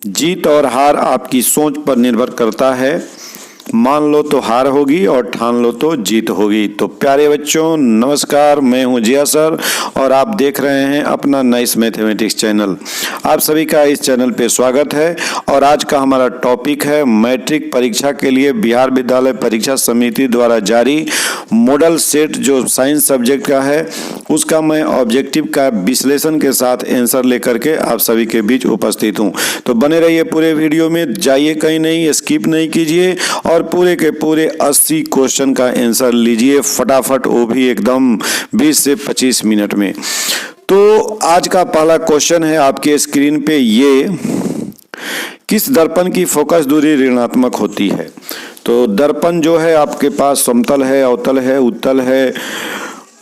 जीत और हार आपकी सोच पर निर्भर करता है। मान लो तो हार होगी और ठान लो तो जीत होगी। तो प्यारे बच्चों नमस्कार, मैं हूं जिया सर और आप देख रहे हैं अपना नाइस मैथमेटिक्स चैनल। आप सभी का इस चैनल पे स्वागत है और आज का हमारा टॉपिक है मैट्रिक परीक्षा के लिए बिहार विद्यालय परीक्षा समिति द्वारा जारी मॉडल सेट जो साइंस सब्जेक्ट का है उसका मैं ऑब्जेक्टिव का विश्लेषण के साथ आंसर लेकर के आप सभी के बीच उपस्थित हूं। तो बने रहिए पूरे वीडियो में, जाइए कहीं नहीं, स्किप नहीं कीजिए और पूरे के पूरे 80 क्वेश्चन का आंसर लीजिए फटाफट, वो भी एकदम 20 से 25 मिनट में। तो आज का पहला क्वेश्चन है आपके स्क्रीन पे, ये किस दर्पण की फोकस दूरी ऋणात्मक होती है। तो दर्पण जो है आपके पास समतल है, अवतल है, उत्तल है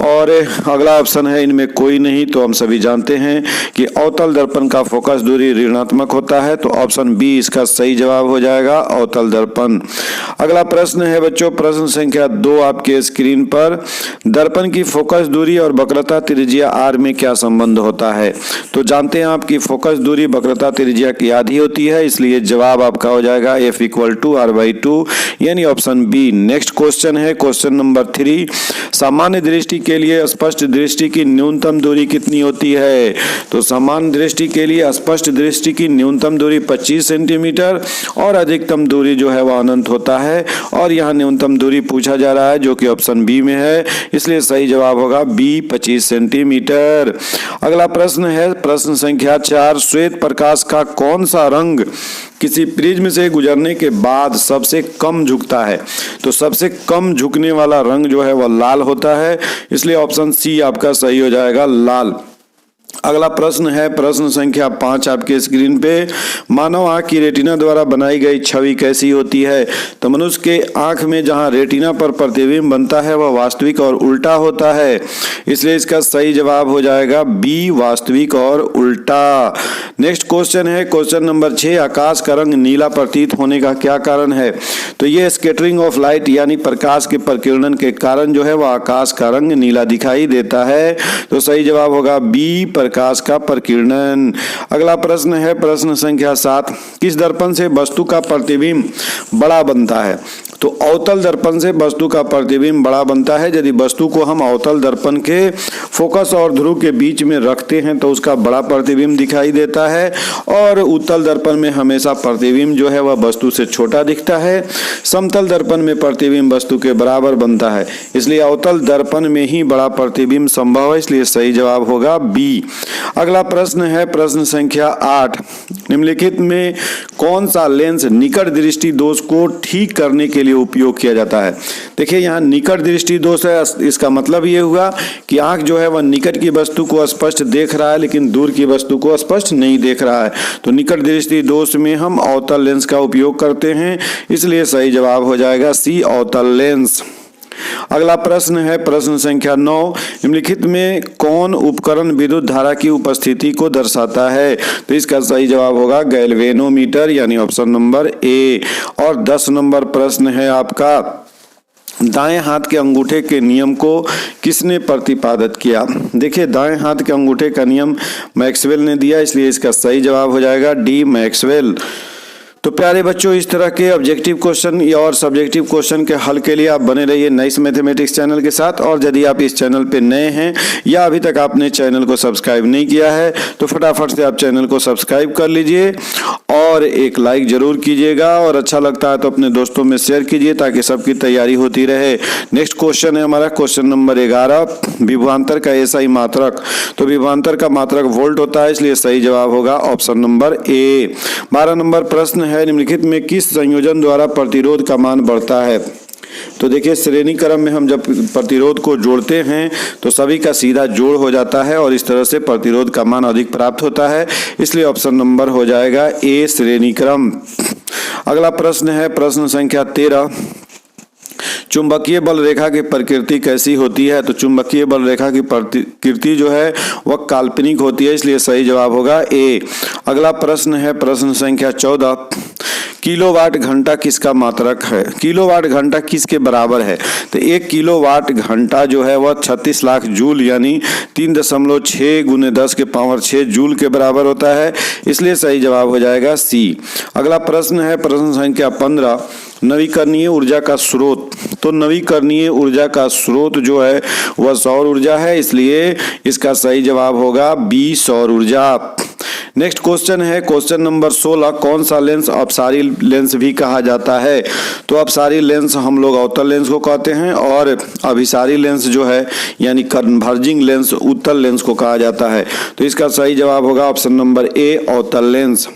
और अगला ऑप्शन है इनमें कोई नहीं। तो हम सभी जानते हैं कि अवतल दर्पण का फोकस दूरी ऋणात्मक होता है। तो ऑप्शन बी इसका सही जवाब हो जाएगा, अवतल दर्पण। अगला प्रश्न है बच्चों, प्रश्न संख्या 2 आपके स्क्रीन पर, दर्पण की फोकस दूरी और वक्रता त्रिज्या आर में क्या संबंध होता है। तो जानते हैं आपकी फोकस दूरी वक्रता त्रिज्या की आधी होती है, इसलिए जवाब आपका हो जाएगा F = R/2 यानी ऑप्शन बी। नेक्स्ट क्वेश्चन है क्वेश्चन नंबर 3, सामान्य दृष्टि के लिए स्पष्ट दृष्टि की न्यूनतम दूरी कितनी होती है। तो सामान्य दृष्टि के लिए स्पष्ट दृष्टि की न्यूनतम दूरी 25 सेंटीमीटर और अधिकतम दूरी जो है वह अनंत होता है और यहाँ न्यूनतम दूरी पूछा जा रहा है जो कि ऑप्शन बी में है, इसलिए सही जवाब होगा बी 25 सेंटीमीटर। अगला प्रश्न है प्रश्न संख्या 4, श्वेत प्रकाश का कौन सा रंग किसी प्रिज्म से गुजरने के बाद सबसे कम झुकता है। तो सबसे कम झुकने वाला रंग जो है वह लाल होता है, इसलिए ऑप्शन सी आपका सही हो जाएगा, लाल। अगला प्रश्न है प्रश्न संख्या 5 आपके स्क्रीन पे, मानव आंख की रेटिना द्वारा बनाई गई छवि कैसी होती है। तो मनुष्य के आंख में जहां रेटिना पर प्रतिबिंब बनता है वह वास्तविक और उल्टा होता है, इसलिए इसका सही जवाब हो जाएगा बी, वास्तविक और उल्टा। नेक्स्ट क्वेश्चन है क्वेश्चन नंबर 6, आकाश का रंग नीला प्रतीत होने का क्या कारण है। तो ये स्कैटरिंग ऑफ लाइट यानी प्रकाश के प्रकीर्णन के कारण जो है वह आकाश का रंग नीला दिखाई देता है। तो सही जवाब होगा बी, प्रकाश का प्रकीर्णन। अगला प्रश्न है प्रश्न संख्या 7, किस दर्पण से वस्तु का प्रतिबिंब बड़ा बनता है। तो अवतल दर्पण से वस्तु का प्रतिबिंब बड़ा बनता है। यदि वस्तु को हम अवतल दर्पण के फोकस और ध्रुव के बीच में रखते हैं तो उसका बड़ा प्रतिबिंब दिखाई देता है और उत्तल दर्पण में हमेशा प्रतिबिंब जो है वह वस्तु से छोटा दिखता है। समतल दर्पण में प्रतिबिंब वस्तु के बराबर बनता है, इसलिए अवतल दर्पण में ही बड़ा प्रतिबिंब संभव है, इसलिए सही जवाब होगा बी। अगला प्रश्न है प्रश्न संख्या 8, निम्नलिखित में कौन सा लेंस निकट दृष्टि दोष को ठीक करने के लिए उपयोग किया जाता है। देखिए यहाँ निकट दृष्टि दोष है, इसका मतलब ये हुआ कि आंख जो है वह निकट की वस्तु को स्पष्ट देख रहा है लेकिन दूर की वस्तु को स्पष्ट नहीं देख रहा है। तो निकट दृष्टि दोष में हम अवतल लेंस का उपयोग करते हैं, इसलिए सही जवाब हो जाएगा सी, अवतल लेंस। अगला प्रश्न है प्रश्न संख्या 9, निम्नलिखित में कौन उपकरण विद्युत धारा की उपस्थिति को दर्शाता है। तो इसका सही जवाब होगा गैल्वेनोमीटर यानी ऑप्शन नंबर ए। और 10 नंबर प्रश्न है आपका, दाएं हाथ के अंगूठे के नियम को किसने प्रतिपादित किया। देखिए दाएं हाथ के अंगूठे का नियम मैक्सवेल ने दिया, इसलिए इसका सही जवाब हो जाएगा डी, मैक्सवेल। तो प्यारे बच्चों इस तरह के ऑब्जेक्टिव क्वेश्चन या और सब्जेक्टिव क्वेश्चन के हल के लिए आप बने रहिए नाइस मैथमेटिक्स चैनल के साथ। और यदि आप इस चैनल पे नए हैं या अभी तक आपने चैनल को सब्सक्राइब नहीं किया है तो फटाफट से आप चैनल को सब्सक्राइब कर लीजिए और एक लाइक जरूर कीजिएगा और अच्छा लगता है तो अपने दोस्तों में शेयर कीजिए ताकि सबकी तैयारी होती रहे। नेक्स्ट क्वेश्चन है हमारा क्वेश्चन नंबर 11, विभवांतर का एसआई मात्रक। तो विभवांतर का मात्रक वोल्ट होता है, इसलिए सही जवाब होगा ऑप्शन नंबर ए। 12 नंबर प्रश्न है, निम्नलिखित में किस संयोजन द्वारा प्रतिरोध का मान बढ़ता है। तो देखिए श्रेणी क्रम में हम जब प्रतिरोध को जोड़ते हैं तो सभी का सीधा जोड़ हो जाता है और इस तरह से प्रतिरोध का मान अधिक प्राप्त होता है, इसलिए ऑप्शन नंबर हो जाएगा ए, श्रेणी क्रम। अगला प्रश्न है प्रश्न संख्या 13, चुंबकीय बल रेखा की प्रकृति कैसी होती है। तो चुंबकीय बल रेखा की प्रकृति जो है वह काल्पनिक होती है, इसलिए सही जवाब होगा ए। अगला प्रश्न है प्रश्न संख्या 14, किलोवाट घंटा किसका मात्रक है, किलोवाट घंटा किसके बराबर है? तो 1 किलोवाट घंटा जो है वह 36 लाख जूल यानी 3.6 × 10⁶ जूल के बराबर होता है, इसलिए सही जवाब हो जाएगा सी। अगला प्रश्न है प्रश्न संख्या 15, नवीकरणीय ऊर्जा का स्रोत। तो नवीकरणीय ऊर्जा का स्रोत जो है वह सौर ऊर्जा है, इसलिए इसका सही जवाब होगा बी, सौर ऊर्जा। नेक्स्ट क्वेश्चन है क्वेश्चन नंबर 16, कौन सा लेंस अपसारी लेंस भी कहा जाता है? तो अपसारी लेंस हम लोग अवतल लेंस को कहते हैं और अभिसारी लेंस जो है यानी कन्वर्जिंग लेंस उत्तल लेंस को कहा जाता है। तो इसका सही जवाब होगा ऑप्शन नंबर ए, अवतल लेंस।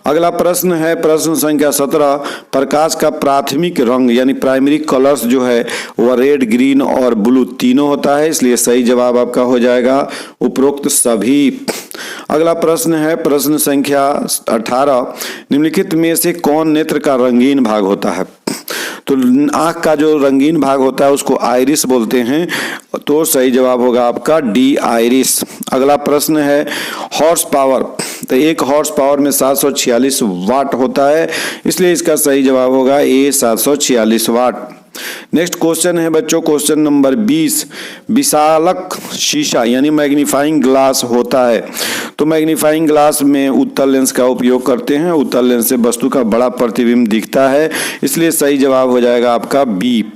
अगला प्रश्न है प्रश्न संख्या 17, प्रकाश का प्राथमिक रंग यानी प्राइमरी कलर्स जो है वह रेड, ग्रीन और ब्लू तीनों होता है, इसलिए सही जवाब आपका हो जाएगा उपरोक्त सभी। अगला प्रश्न है प्रश्न संख्या 18, निम्नलिखित में से कौन नेत्र का रंगीन भाग होता है? तो आंख का जो रंगीन भाग होता है उसको आइरिस बोलते हैं, तो सही जवाब होगा आपका डी, आइरिस। अगला प्रश्न है हॉर्स पावर। तो 1 हॉर्स पावर में 746 वाट होता है, इसलिए इसका सही जवाब होगा ए, 746 वाट। नेक्स्ट क्वेश्चन है बच्चों क्वेश्चन नंबर 20, विशालक शीशा यानी मैग्नीफाइंग ग्लास होता है। तो मैग्नीफाइंग ग्लास में उत्तल लेंस का उपयोग करते हैं, उत्तल लेंस से वस्तु का बड़ा प्रतिबिंब दिखता है, इसलिए सही जवाब हो जाएगा आपका बी।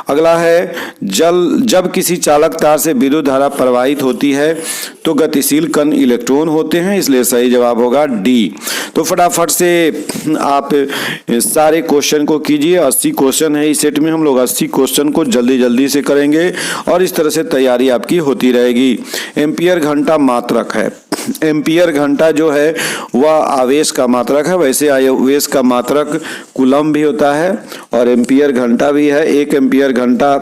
अगला है जब किसी चालक तार से विद्युत धारा प्रवाहित होती है तो गतिशील कण इलेक्ट्रॉन होते हैं, इसलिए सही जवाब होगा डी। तो फटाफट से आप सारे क्वेश्चन को कीजिए, 80 क्वेश्चन है इस सेट में, हम लोग 80 क्वेश्चन को जल्दी जल्दी से करेंगे और इस तरह से तैयारी आपकी होती रहेगी। एम्पियर घंटा मात्रक है, एम्पियर घंटा जो है वह आवेश का मात्रक है, वैसे आवेश का मात्रक कूलम भी होता है और एम्पियर घंटा भी है। 1 एम्पियर घंटा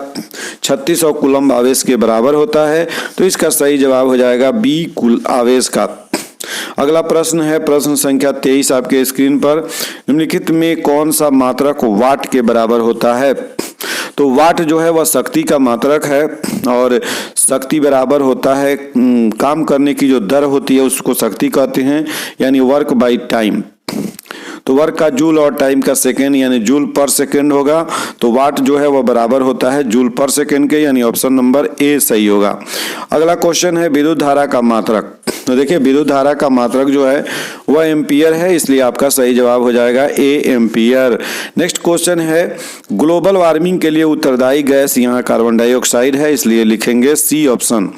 3600 कूलम आवेश के बराबर होता है, तो इसका सही जवाब हो जाएगा बी, कुल आवेश का। अगला प्रश्न है प्रश्न संख्या 23 आपके स्क्रीन पर, निम्नलिखित में कौन सा मात्रक वाट के बराबर होता है? तो वाट जो है वह शक्ति का मात्रक है और शक्ति बराबर होता है काम करने की जो दर होती है उसको शक्ति कहते हैं, यानी वर्क बाय टाइम। तो वर्क का जूल और टाइम का सेकेंड यानी जूल पर सेकेंड होगा, तो वाट जो है वह बराबर होता है जूल पर सेकेंड के, यानी ऑप्शन नंबर ए सही होगा। अगला क्वेश्चन है विद्युत धारा का मात्रक। तो देखिए विद्युत धारा का मात्रक जो है वह एम्पियर है, इसलिए आपका सही जवाब हो जाएगा ए, एम्पियर। नेक्स्ट क्वेश्चन है ग्लोबल वार्मिंग के लिए उत्तरदायी गैस, यहाँ कार्बन डाइऑक्साइड है, इसलिए लिखेंगे सी ऑप्शन।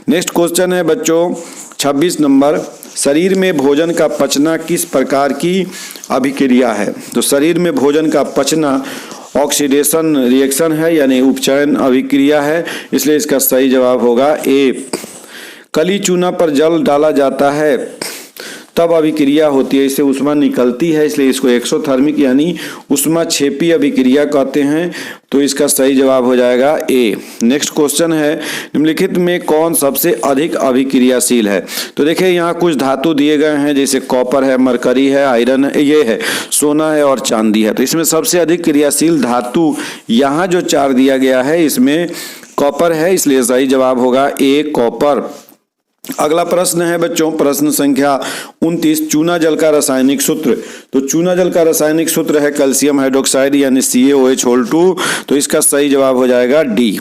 नेक्स्ट क्वेश्चन है बच्चों 26 नंबर, शरीर में भोजन का पचना किस प्रकार की अभिक्रिया है? तो शरीर में भोजन का पचना ऑक्सीडेशन रिएक्शन है, यानी उपचयन अभिक्रिया है, इसलिए इसका सही जवाब होगा ए। कली चूना पर जल डाला जाता है तब अभिक्रिया होती है, इससे उष्मा निकलती है, इसलिए इसको एक्सोथर्मिक यानी उष्माक्षेपी अभिक्रिया कहते हैं, तो इसका सही जवाब हो जाएगा ए। नेक्स्ट क्वेश्चन है निम्नलिखित में कौन सबसे अधिक अभिक्रियाशील है? तो देखिए यहाँ कुछ धातु दिए गए हैं, जैसे कॉपर है, मरकरी है, आयरन है, ये है सोना है और चांदी है। तो इसमें सबसे अधिक क्रियाशील धातु यहाँ जो 4 दिया गया है इसमें कॉपर है, इसलिए सही जवाब होगा ए, कॉपर। अगला प्रश्न है बच्चों प्रश्न संख्या 29, चूना जल का रासायनिक सूत्र। तो चूना जल का रासायनिक सूत्र है कैल्शियम हाइड्रोक्साइड यानी CaOH2, तो इसका सही जवाब हो जाएगा डी।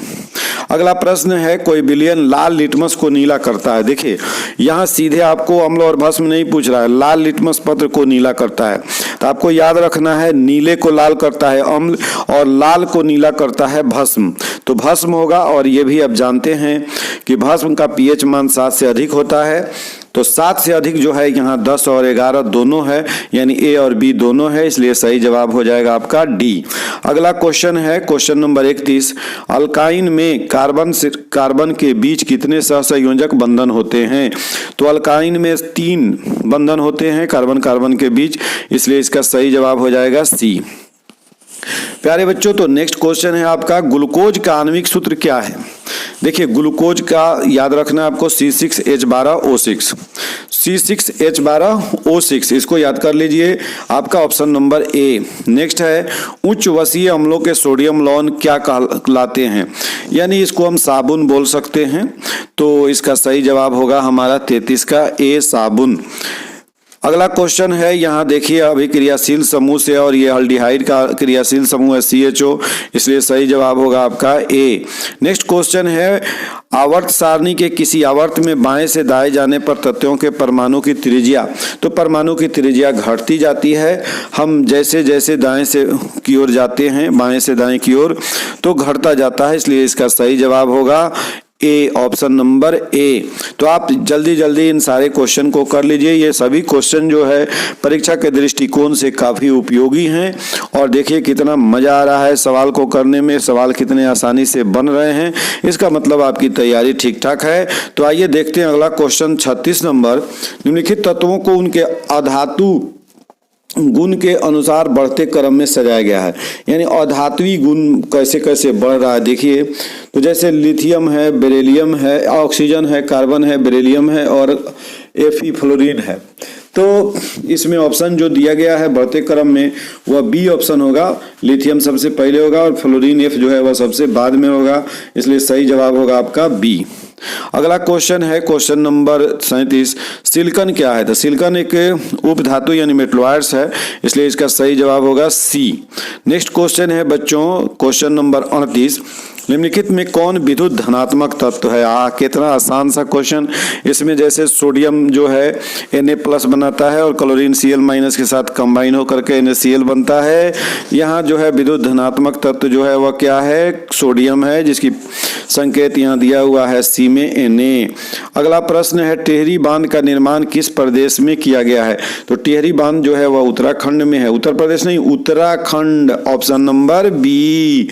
अगला प्रश्न है कोई विलयन लाल लिटमस को नीला करता है। देखिए यहाँ सीधे आपको अम्ल और भस्म नहीं पूछ रहा है, लाल लिटमस पत्र को नीला करता है, तो आपको याद रखना है नीले को लाल करता है अम्ल और लाल को नीला करता है भस्म, तो भस्म होगा। और ये भी आप जानते हैं कि भस्म का pH मान 7 से अधिक होता है, तो 7 से अधिक जो है यहाँ 10 और 11 दोनों है, यानी ए और बी दोनों है, इसलिए सही जवाब हो जाएगा आपका डी। अगला क्वेश्चन है क्वेश्चन नंबर 31, अल्काइन में कार्बन के बीच कितने सहसंयोजक बंधन होते हैं? तो अल्काइन में 3 बंधन होते हैं कार्बन कार्बन के बीच, इसलिए इसका सही जवाब हो जाएगा सी। प्यारे बच्चों तो नेक्स्ट क्वेश्चन है आपका ग्लूकोज का आणविक सूत्र क्या है? देखिए ग्लूकोज का याद रखना है आपको C6H12O6, C6H12O6 इसको याद कर लीजिए, आपका ऑप्शन नंबर ए। नेक्स्ट है उच्च वसीय अम्लों के सोडियम लवण क्या कहलाते हैं? यानी इसको हम साबुन बोल सकते हैं, तो इसका सही जवाब होगा हमारा 33 का ए, साबुन। अगला क्वेश्चन है, यहाँ देखिए अभिक्रियाशील समूह से और ये अल्डिहाइड का क्रियाशील समूह है CHO, इसलिए सही जवाब होगा आपका ए। नेक्स्ट क्वेश्चन है, आवर्त सारणी के किसी आवर्त में बाएं से दाएं जाने पर तत्वों के परमाणु की त्रिज्या, तो परमाणु की त्रिज्या घटती जाती है। हम जैसे जैसे दाएं से की ओर जाते हैं, बाएं से दाएं की ओर, तो घटता जाता है, इसलिए इसका सही जवाब होगा ए, ऑप्शन नंबर ए। तो आप जल्दी जल्दी इन सारे क्वेश्चन को कर लीजिए। ये सभी क्वेश्चन जो है परीक्षा के दृष्टिकोण से काफ़ी उपयोगी हैं और देखिए कितना मज़ा आ रहा है सवाल को करने में, सवाल कितने आसानी से बन रहे हैं, इसका मतलब आपकी तैयारी ठीक ठाक है। तो आइए देखते हैं अगला क्वेश्चन 36 नंबर। निम्नलिखित तत्वों को उनके अधातु गुण के अनुसार बढ़ते क्रम में सजाया गया है, यानी अधात्वी गुण कैसे कैसे बढ़ रहा है। देखिए तो जैसे लिथियम है, बेरिलियम है, ऑक्सीजन है, कार्बन है, बेरिलियम है और Fe फ्लोरीन है। तो इसमें ऑप्शन जो दिया गया है बढ़ते क्रम में वह बी ऑप्शन होगा। लिथियम सबसे पहले होगा और फ्लोरीन F जो है वह सबसे बाद में होगा, इसलिए सही जवाब होगा आपका बी। अगला क्वेश्चन है क्वेश्चन नंबर 37। सिलिकॉन क्या है? तो सिलिकॉन एक उपधातु यानी मेटलॉयड्स है, इसलिए इसका सही जवाब होगा सी। नेक्स्ट क्वेश्चन है बच्चों क्वेश्चन नंबर 38। निम्नलिखित में कौन विद्युत धनात्मक तत्व है? कितना आसान सा क्वेश्चन। इसमें जैसे सोडियम जो है Na+ बनाता है और क्लोरीन Cl- के साथ कंबाइन होकर के NaCl बनता है। यहाँ जो है विद्युत धनात्मक तत्व जो है वह क्या है? सोडियम है, जिसकी संकेत यहाँ दिया हुआ है सी में Na। अगला प्रश्न है, टिहरी बांध का निर्माण किस प्रदेश में किया गया है? तो टिहरी बांध जो है वह उत्तराखंड में है, उत्तर प्रदेश नहीं, उत्तराखंड, ऑप्शन नंबर बी।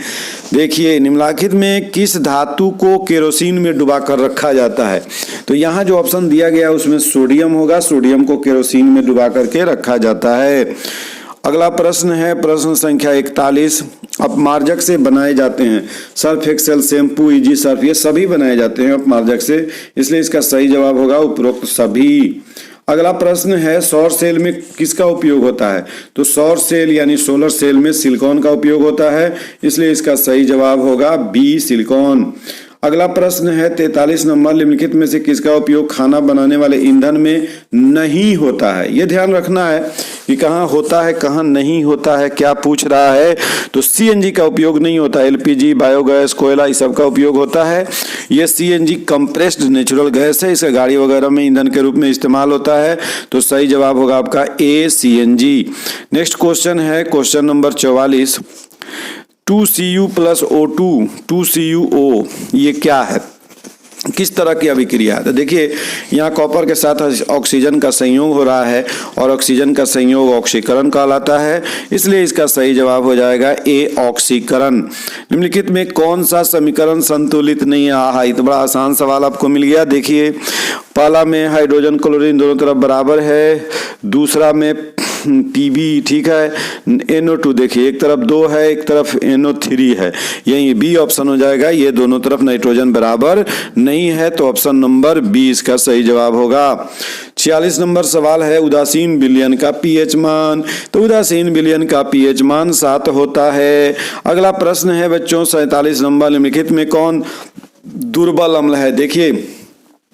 देखिए निम्नलिखित में किस धातु को केरोसिन में डुबा कर रखा जाता है? तो यहाँ जो ऑप्शन दिया गया उसमें सोडियम होगा, सोडियम को केरोसिन में डुबा करके रखा जाता है। अगला प्रश्न है प्रश्न संख्या 41। अपमार्जक से बनाए जाते हैं Surf Excel, shampoo, easy Surf, ये सभी बनाए जाते हैं अपमार्जक से, इसलिए इसका सही जवाब होगा उपरोक्त सभी। अगला प्रश्न है, सौर सेल में किसका उपयोग होता है? तो सौर सेल यानी सोलर सेल में सिलिकॉन का उपयोग होता है, इसलिए इसका सही जवाब होगा बी, सिलिकॉन। अगला प्रश्न है 43 नंबर। निम्नलिखित में से किसका उपयोग खाना बनाने वाले ईंधन में नहीं होता है? ये ध्यान रखना है कि कहाँ होता है कहाँ नहीं होता है, क्या पूछ रहा है। तो CNG का उपयोग नहीं होता, LPG, बायोगैस, कोयला, इस सब का उपयोग होता है। ये CNG कंप्रेस्ड नेचुरल गैस है, इसका गाड़ी वगैरह में ईंधन के रूप में इस्तेमाल होता है, तो सही जवाब होगा आपका ए, CNG। नेक्स्ट क्वेश्चन है question number 44। 2Cu + O2 2CuO ये क्या है? किस तरह की अभिक्रिया है? तो देखिए यहाँ कॉपर के साथ ऑक्सीजन का संयोग हो रहा है और ऑक्सीजन का संयोग ऑक्सीकरण कहलाता है, इसलिए इसका सही जवाब हो जाएगा ए, ऑक्सीकरण। निम्नलिखित में कौन सा समीकरण संतुलित नहीं है? ये तो बड़ा आसान सवाल आपको मिल गया। देखिए पहला में हाइड्रोजन क्लोरीन दोनों तरफ बराबर है, दूसरा में Pb, ठीक है, NO2 देखिए एक तरफ 2 है एक तरफ NO3 है, यही बी ऑप्शन हो जाएगा। ये दोनों तरफ नाइट्रोजन बराबर नहीं है, तो ऑप्शन नंबर बी इसका सही जवाब होगा। 46 नंबर सवाल है, उदासीन विलयन का pH मान। तो उदासीन विलयन का pH मान 7 होता है। अगला प्रश्न है बच्चों 47 नंबर। निम्नलिखित में कौन दुर्बल अम्ल है? देखिए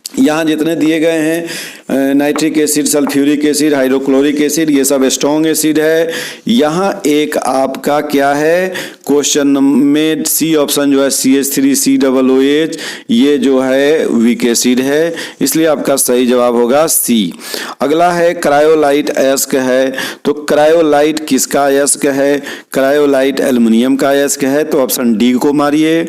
यहाँ जितने दिए गए हैं nitric acid, sulphuric acid, hydrochloric acid, ये सब स्ट्रॉन्ग एसिड है। यहाँ एक आपका क्या है क्वेश्चन में सी ऑप्शन जो है CH3COOH, ये जो है वीक एसिड है, इसलिए आपका सही जवाब होगा सी। अगला है क्रायोलाइट अयस्क है। तो क्रायोलाइट किसका अयस्क है? क्रायोलाइट एल्युमिनियम का अयस्क है, तो ऑप्शन डी को मारिए।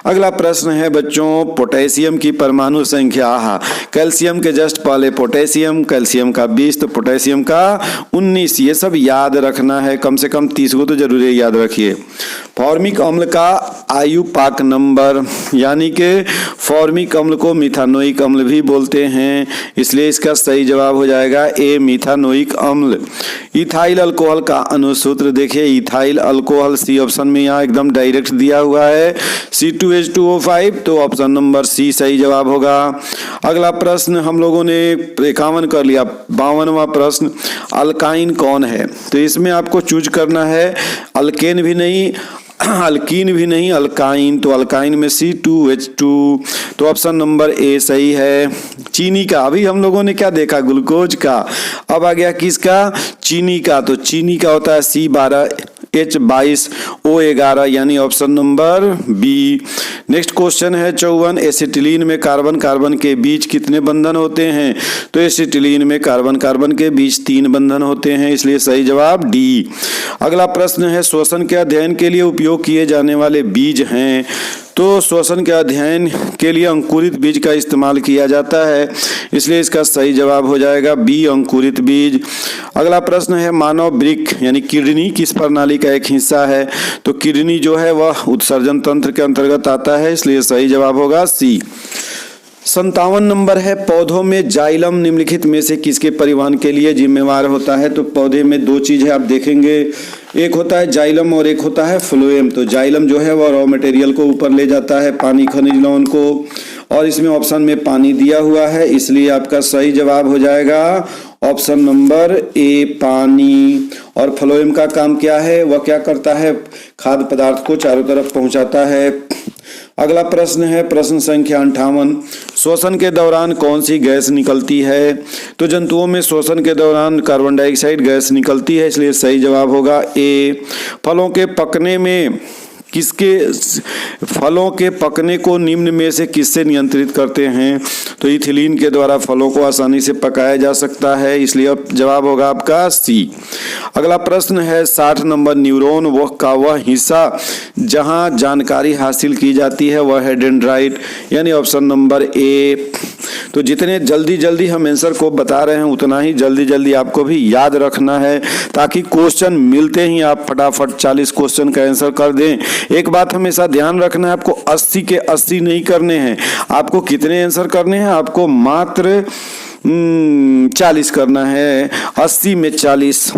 अगला प्रश्न है बच्चों पोटेशियम की परमाणु संख्या। कैल्शियम के जस्ट पहले पोटेशियम, कैल्शियम का 20 तो पोटेशियम का 19, ये सब याद रखना है, कम से कम 30 को तो जरूर याद रखिए। फॉर्मिक अम्ल का आयुपाक नंबर, यानी कि फॉर्मिक अम्ल को मिथानोइक अम्ल भी बोलते हैं, इसलिए इसका सही जवाब हो जाएगा ए, मिथानोइक अम्ल। इथाइल अल्कोहल का अनुसूत्र देखिए, इथाइल अल्कोहल सी ऑप्शन में यहाँ एकदम डायरेक्ट दिया हुआ है C2H2O5, तो ऑप्शन नंबर सी सही जवाब होगा। अगला प्रश्न हम लोगों ने 51 कर लिया। 52वां प्रश्न, अल्काइन कौन है? तो इसमें आपको चूज करना है, अल्केन भी नहीं, अल्कीन भी नहीं, अल्काइन, तो अल्काइन में C2H2, तो ऑप्शन नंबर ए सही है। चीनी का अभी हम लोगों ने क्या देखा, ग्लूकोज का, अब आ गया किसका, चीनी का, तो चीनी का होता है C12H22O11, यानी option number B. Next question है 54, एसिटिलीन में कार्बन कार्बन के बीच कितने बंधन होते हैं, तो एसिटिलीन में कार्बन कार्बन के बीच 3 बंधन होते हैं, इसलिए सही जवाब डी। अगला प्रश्न है श्वसन के अध्ययन के लिए उपयोग किए जाने वाले बीज हैं, तो श्वसन के अध्ययन के लिए अंकुरित बीज का इस्तेमाल किया जाता है, इसलिए इसका सही जवाब हो जाएगा बी, अंकुरित बीज। अगला प्रश्न है मानव वृक्क यानी किडनी किस प्रणाली का एक हिस्सा है, तो किडनी जो है वह उत्सर्जन तंत्र के अंतर्गत आता है, इसलिए सही जवाब होगा सी। 57 नंबर है पौधों में जाइलम निम्नलिखित में से किसके परिवहन के लिए जिम्मेवार होता है, तो पौधे में 2 चीज है आप देखेंगे, एक होता है जाइलम और एक होता है फ्लोएम। तो जाइलम जो है वह रॉ मटेरियल को ऊपर ले जाता है, पानी खनिज लवण को, और इसमें ऑप्शन में पानी दिया हुआ है, इसलिए आपका सही जवाब हो जाएगा ऑप्शन नंबर ए, पानी। और फ्लोएम का काम क्या है, वह क्या करता है, खाद्य पदार्थ को चारों तरफ पहुंचाता है। अगला प्रश्न है प्रश्न संख्या 58, श्वसन के दौरान कौन सी गैस निकलती है, तो जंतुओं में श्वसन के दौरान कार्बन डाइऑक्साइड गैस निकलती है, इसलिए सही जवाब होगा ए। फलों के पकने को निम्न में से किससे नियंत्रित करते हैं, तो इथिलीन के द्वारा फलों को आसानी से पकाया जा सकता है, इसलिए अब जवाब होगा आपका सी। अगला प्रश्न है 60 नंबर, न्यूरॉन वह हिस्सा जहां जानकारी हासिल की जाती है वह है डेंड्राइट, यानी ऑप्शन नंबर ए। तो जितने जल्दी हम आंसर को बता रहे हैं उतना ही जल्दी आपको भी याद रखना है, ताकि क्वेश्चन मिलते ही आप फटाफट 40 क्वेश्चन का आंसर कर दें। एक बात हमेशा ध्यान रखना है, आपको 80 के 80 नहीं करने हैं, आपको कितने आंसर करने हैं, आपको मात्र 40 करना है, 80 में 40।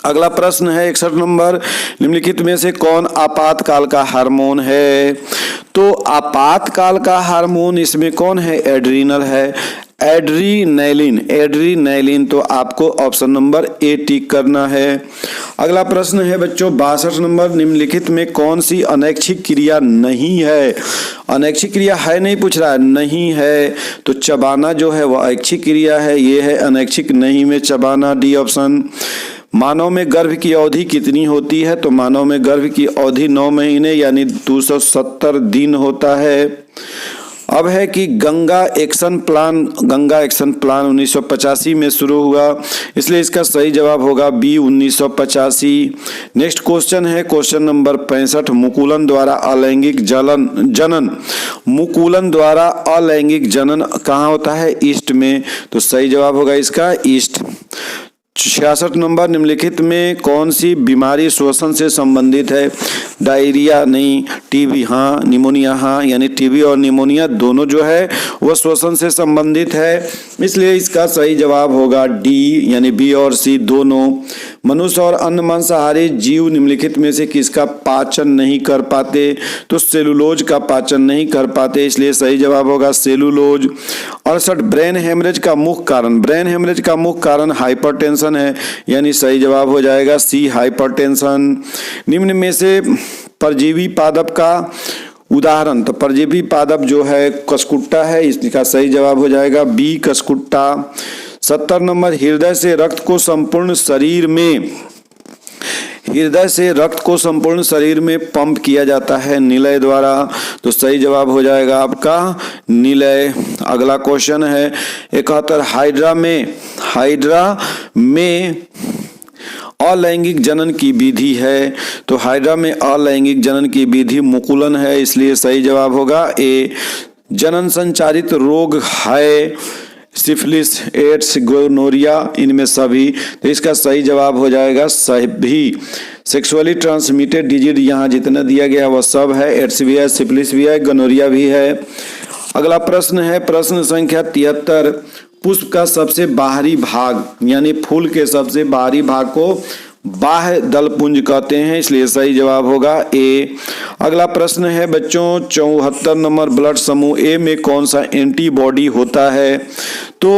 अगला प्रश्न है 61 नंबर, निम्नलिखित में से कौन आपातकाल का हार्मोन है, तो आपातकाल का हार्मोन इसमें कौन है, एड्रीनल है, एड्रीनैलिन, तो आपको ऑप्शन नंबर ए टिक करना है। अगला प्रश्न है बच्चों 62 नंबर, निम्नलिखित में कौन सी अनैच्छिक क्रिया नहीं है, अनैच्छिक क्रिया है नहीं पूछ रहा है, नहीं है, तो चबाना जो है वह ऐच्छिक क्रिया है, ये है अनैच्छिक नहीं में चबाना, डी ऑप्शन। मानव में गर्भ की अवधि कितनी होती है, तो मानव में गर्भ की अवधि 9 महीने यानी 270 दिन होता है। अब है कि गंगा एक्शन प्लान 1985 में शुरू हुआ, इसलिए इसका सही जवाब होगा बी 1985। नेक्स्ट क्वेश्चन है क्वेश्चन नंबर 65, मुकुलन द्वारा अलैंगिक जनन कहाँ होता है, ईस्ट में, तो सही जवाब होगा इसका ईस्ट। 66 नंबर, निम्नलिखित में कौन सी बीमारी श्वसन से संबंधित है, डायरिया नहीं, टीबी हाँ, निमोनिया हाँ, यानी टीबी और निमोनिया दोनों जो है वह श्वसन से संबंधित है, इसलिए इसका सही जवाब होगा डी, यानी बी और सी दोनों। मनुष्य और अन्य मांसाहारी जीव निम्नलिखित में से किसका पाचन नहीं कर पाते, तो सेलुलोज का पाचन नहीं कर पाते, इसलिए सही जवाब होगा सेलुलोज। 68, ब्रेन हेमरेज का मुख्य कारण हाइपरटेंशन है, यानी सही जवाब हो जाएगा सी, हाइपरटेंशन। निम्न में से परजीवी पादप का उदाहरण, तो परजीवी पादप जो है कसकुट्टा है, इसका सही जवाब हो जाएगा बी, कसकुट्टा। 70 नंबर, हृदय से रक्त को संपूर्ण शरीर में पंप किया जाता है निलय द्वारा, तो सही जवाब हो जाएगा आपका निलय। अगला क्वेश्चन है 71, हाइड्रा में अलैंगिक जनन की विधि है, तो हाइड्रा में अलैंगिक जनन की विधि मुकुलन है, इसलिए सही जवाब होगा ए। जनन संचारित रोग है सिफिलिस, एड्स, गोनोरिया, इनमें सभी, तो इसका सही जवाब हो जाएगा सभी। सेक्सुअली ट्रांसमिटेड डिजीज यहाँ जितना दिया गया वह सब है, एड्स भी है, सिफिलिस भी है, गोनोरिया भी है। अगला प्रश्न है प्रश्न संख्या 73, पुष्प का सबसे बाहरी भाग यानी फूल के सबसे बाहरी भाग को बाह्य दलपुंज कहते हैं, इसलिए सही जवाब होगा ए। अगला प्रश्न है बच्चों 74 नंबर, ब्लड समूह ए में कौन सा एंटीबॉडी होता है? तो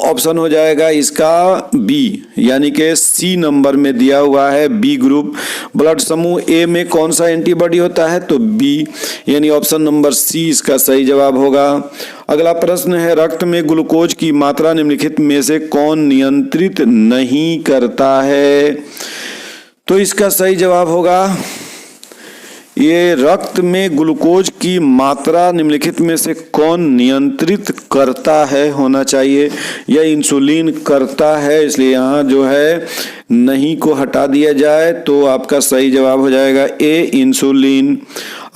ऑप्शन हो जाएगा इसका बी, यानी कि सी नंबर में दिया हुआ है बी ग्रुप। ब्लड समूह ए में कौन सा एंटीबॉडी होता है? तो बी, यानी ऑप्शन नंबर सी इसका सही जवाब होगा। अगला प्रश्न है रक्त में ग्लूकोज की मात्रा निम्नलिखित में से कौन नियंत्रित नहीं करता है? तो इसका सही जवाब होगा ये रक्त में ग्लूकोज की मात्रा निम्नलिखित में से कौन नियंत्रित करता है होना चाहिए। यह इंसुलिन करता है, इसलिए यहाँ जो है नहीं को हटा दिया जाए तो आपका सही जवाब हो जाएगा ए इंसुलिन।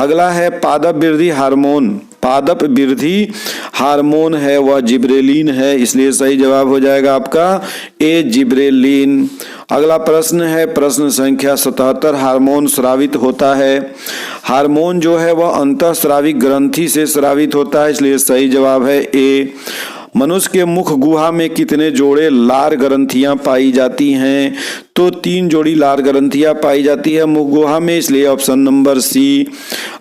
अगला है पादप वृद्धि हार्मोन, पादप वृद्धि हार्मोन है वह जिब्रेलिन है, इसलिए सही जवाब हो जाएगा आपका ए जिब्रेलिन। अगला प्रश्न है प्रश्न संख्या 77, हार्मोन स्रावित होता है। हार्मोन जो है वह अंतःस्रावी ग्रंथि से स्रावित होता है, इसलिए सही जवाब है ए। मनुष्य के मुख गुहा में कितने जोड़े लार ग्रंथियां पाई जाती हैं? तो 3 जोड़ी लार ग्रंथियां पाई जाती है मुख गुहा में, इसलिए ऑप्शन नंबर सी।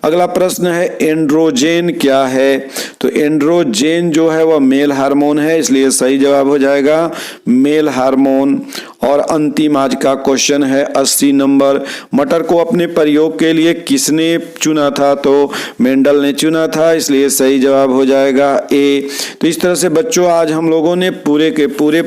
अगला प्रश्न है एंड्रोजेन क्या है? तो एंड्रोजेन जो है वह मेल हार्मोन है, इसलिए सही जवाब हो जाएगा मेल हार्मोन। और अंतिम आज का क्वेश्चन है 80 नंबर, मटर को अपने प्रयोग के लिए किसने चुना था? तो मेंडल ने चुना था, इसलिए सही जवाब हो जाएगा ए। तो इस तरह से बच्चों आज हम लोगों ने पूरे के पूरे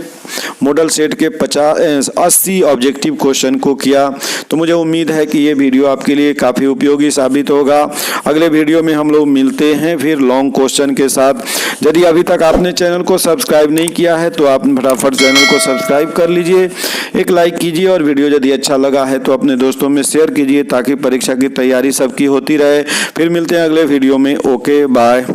मॉडल सेट के 80 ऑब्जेक्टिव क्वेश्चन को किया। तो मुझे उम्मीद है कि ये वीडियो आपके लिए काफ़ी उपयोगी साबित होगा। अगले वीडियो में हम लोग मिलते हैं फिर लॉन्ग क्वेश्चन के साथ। यदि अभी तक आपने चैनल को सब्सक्राइब नहीं किया है तो आप फटाफट चैनल को सब्सक्राइब कर लीजिए, एक लाइक कीजिए और वीडियो यदि अच्छा लगा है तो अपने दोस्तों में शेयर कीजिए ताकि परीक्षा की तैयारी सबकी होती रहे। फिर मिलते हैं अगले वीडियो में। Okay bye.